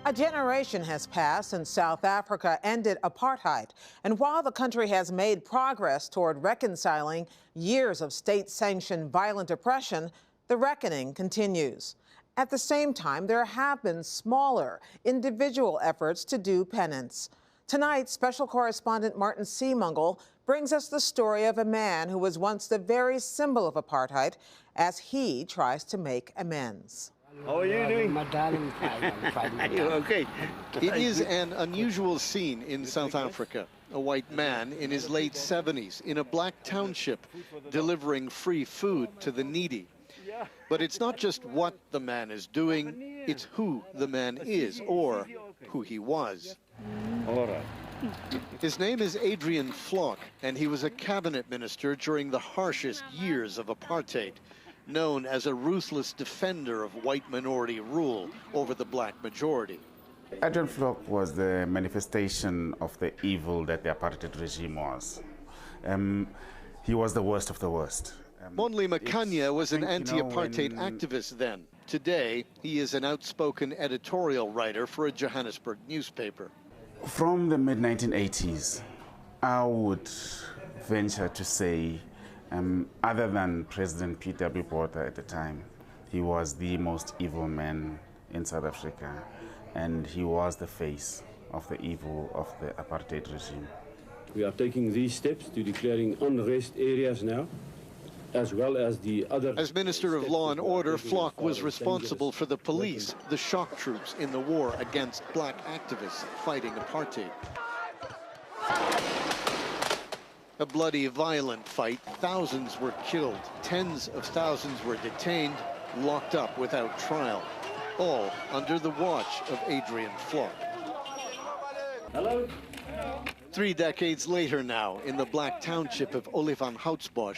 A generation has passed since South Africa ended apartheid, and while the country has made progress toward reconciling years of state-sanctioned violent oppression, the reckoning continues. At the same time, there have been smaller, individual efforts to do penance. Tonight, special correspondent Martin Seemungal brings us the story of a man who was once the very symbol of apartheid as he tries to make amends. How are you doing? My darling, fine. You're okay. It is an unusual scene in South Africa. A white man in his late 70s in a black township delivering free food to the needy. But it's not just what the man is doing, it's who the man is or who he was. All right. His name is Adriaan Vlok, and he was a cabinet minister during the harshest years of apartheid, known as a ruthless defender of white minority rule over the black majority. Adriaan Vlok was the manifestation of the evil that the apartheid regime was. He was the worst of the worst. Monli Makanya was an anti-apartheid activist then. Today, he is an outspoken editorial writer for a Johannesburg newspaper. From the mid-1980s, I would venture to say, other than President P.W. Botha at the time, he was the most evil man in South Africa, and he was the face of the evil of the apartheid regime. We are taking these steps to declaring unrest areas now, as well as the other... As Minister of Law and Order, Vlok was responsible for the police, the shock troops in the war against black activists fighting apartheid. A bloody, violent fight. Thousands were killed. Tens of thousands were detained, locked up without trial. All under the watch of Adriaan Vlok. Hello? 3 decades later now, in the black township of Olifantshoek,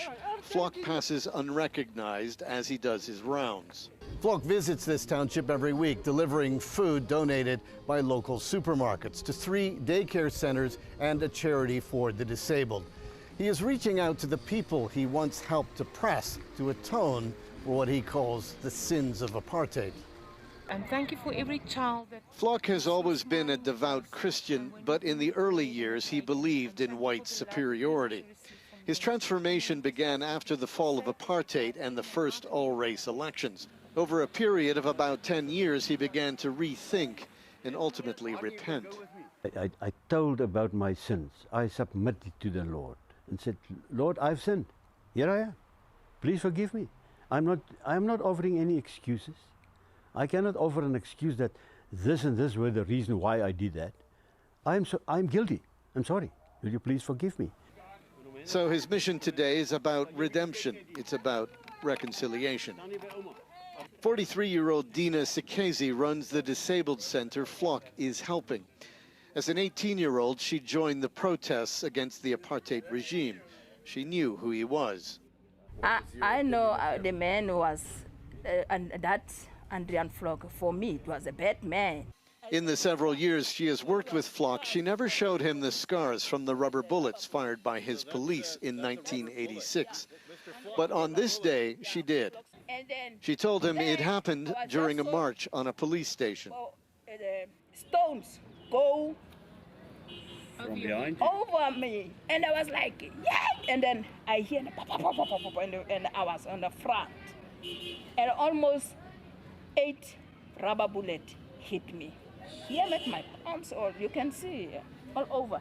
Vlok passes unrecognized as he does his rounds. Vlok visits this township every week, delivering food donated by local supermarkets to 3 daycare centers and a charity for the disabled. He is reaching out to the people he once helped oppress to atone for what he calls the sins of apartheid. And thank you for every child that... Vlok has always been a devout Christian, but in the early years he believed in white superiority. His transformation began after the fall of apartheid and the first all-race elections. Over a period of about 10 years, he began to rethink and ultimately repent. I told about my sins. I submitted to the Lord and said, Lord, I've sinned. Here I am. Please forgive me. I'm not offering any excuses. I cannot offer an excuse that this and this were the reason why I did that. I'm guilty. I'm sorry. Will you please forgive me? So his mission today is about redemption. It's about reconciliation. 43-year-old Dina Sikezi runs the disabled center Vlok is helping. As an 18-year-old, she joined the protests against the apartheid regime. She knew who he was. I know the man was, and that's Adriaan Vlok. For me, it was a bad man. In the several years she has worked with Vlok, she never showed him the scars from the rubber bullets fired by his police in 1986. But on this day, she did. She told him it happened during a march on a police station. Stones go From behind? over me, and I was like, yeah! And then I hear the pop, pop, pop, pop, pop, and I was on the front. And almost 8 rubber bullets hit me. Here at my palms, or you can see all over.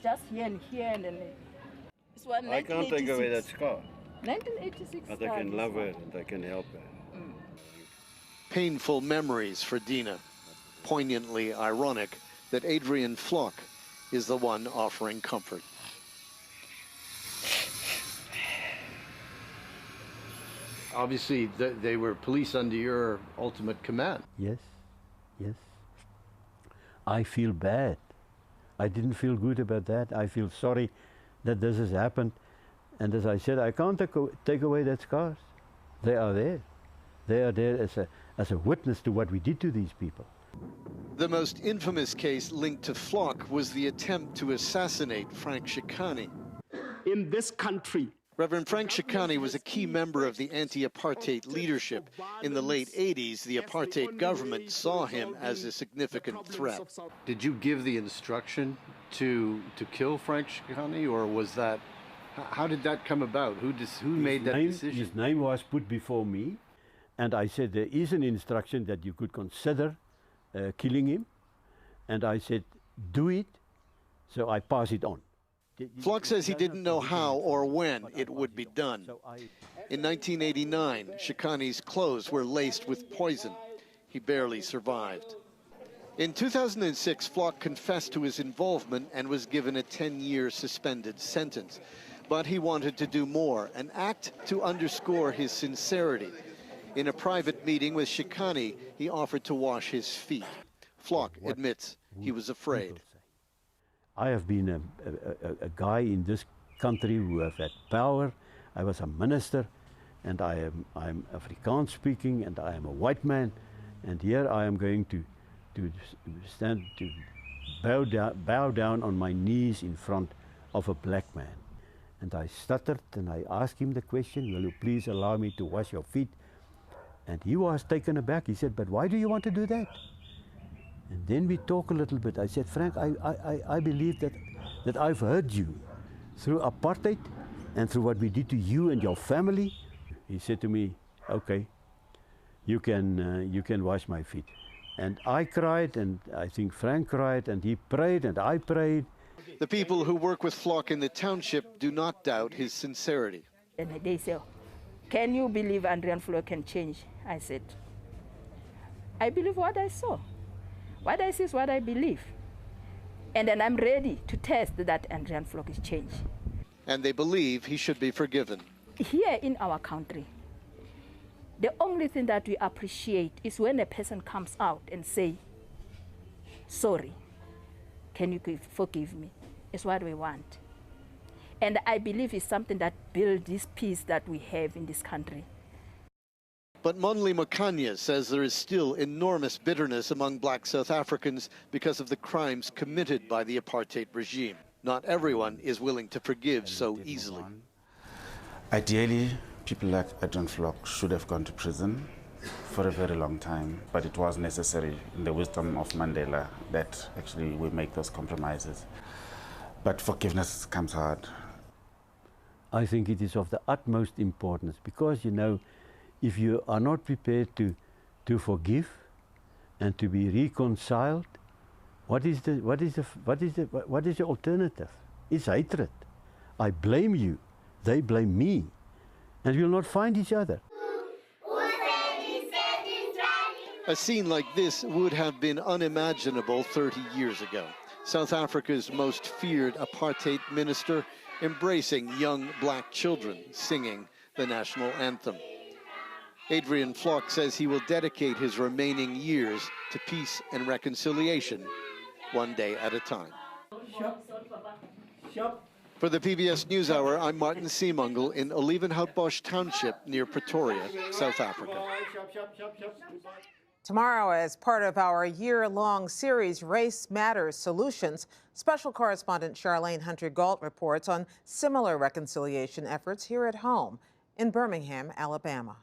Just here and here, and then it's what, I can't take away that scar. 1986. But I can love her and I can help her. Painful memories for Dina. Poignantly ironic that Adriaan Vlok is the one offering comfort. Obviously, they were police under your ultimate command. Yes, yes. I feel bad. I didn't feel good about that. I feel sorry that this has happened. And as I said, I can't take away that scars. They are there. They are there as a witness to what we did to these people. The most infamous case linked to Vlok was the attempt to assassinate Frank Shikani. In this country, Reverend Frank Shikani was a key member of the anti-apartheid leadership. In the late 80s, the apartheid government saw him as a significant threat. Did you give the instruction to kill Frank Shikani, or was that, how did that come about? Who made that decision? His name was put before me, and I said there is an instruction that you could consider killing him, and I said do it, so I pass it on. Vlok says he didn't know how or when it would be done. In 1989, Shikani's clothes were laced with poison. He barely survived. In 2006, Vlok confessed to his involvement and was given a 10-year suspended sentence. But he wanted to do more, an act to underscore his sincerity. In a private meeting with Shikani, he offered to wash his feet. Vlok admits he was afraid. I have been a guy in this country who have had power. I was a minister, and I'm Afrikaans speaking, and I am a white man, and here I am going to bow down on my knees in front of a black man. And I stuttered, and I asked him the question, will you please allow me to wash your feet? And he was taken aback. He said, but why do you want to do that? And then we talk a little bit. I said, Frank, I believe that I've heard you through apartheid and through what we did to you and your family. He said to me, okay, you can wash my feet. And I cried, and I think Frank cried, and he prayed, and I prayed. The people who work with Vlok in the township do not doubt his sincerity. And they say, can you believe Adriaan Vlok can change? I said, I believe what I saw. What I see is what I believe. And then I'm ready to test that Adriaan Vlok is changed. And they believe he should be forgiven. Here in our country, the only thing that we appreciate is when a person comes out and say, sorry, can you forgive me? It's what we want. And I believe it's something that builds this peace that we have in this country. But Monli Mokanya says there is still enormous bitterness among black South Africans because of the crimes committed by the apartheid regime. Not everyone is willing to forgive so easily. Ideally, people like Adriaan Vlok should have gone to prison for a very long time, but it was necessary in the wisdom of Mandela that actually we make those compromises. But forgiveness comes hard. I think it is of the utmost importance because, you know, if you are not prepared to forgive and to be reconciled, what is the alternative? It's hatred. I blame you, they blame me, and we'll not find each other. A scene like this would have been unimaginable 30 years ago. South Africa's most feared apartheid minister embracing young black children singing the national anthem. Adriaan Vlok says he will dedicate his remaining years to peace and reconciliation, one day at a time. For the PBS NewsHour, I'm Martin Seemungal in Olivenhoutbosch Township near Pretoria, South Africa. Tomorrow, as part of our year-long series, Race Matters Solutions, special correspondent Charlene Hunter-Gault reports on similar reconciliation efforts here at home in Birmingham, Alabama.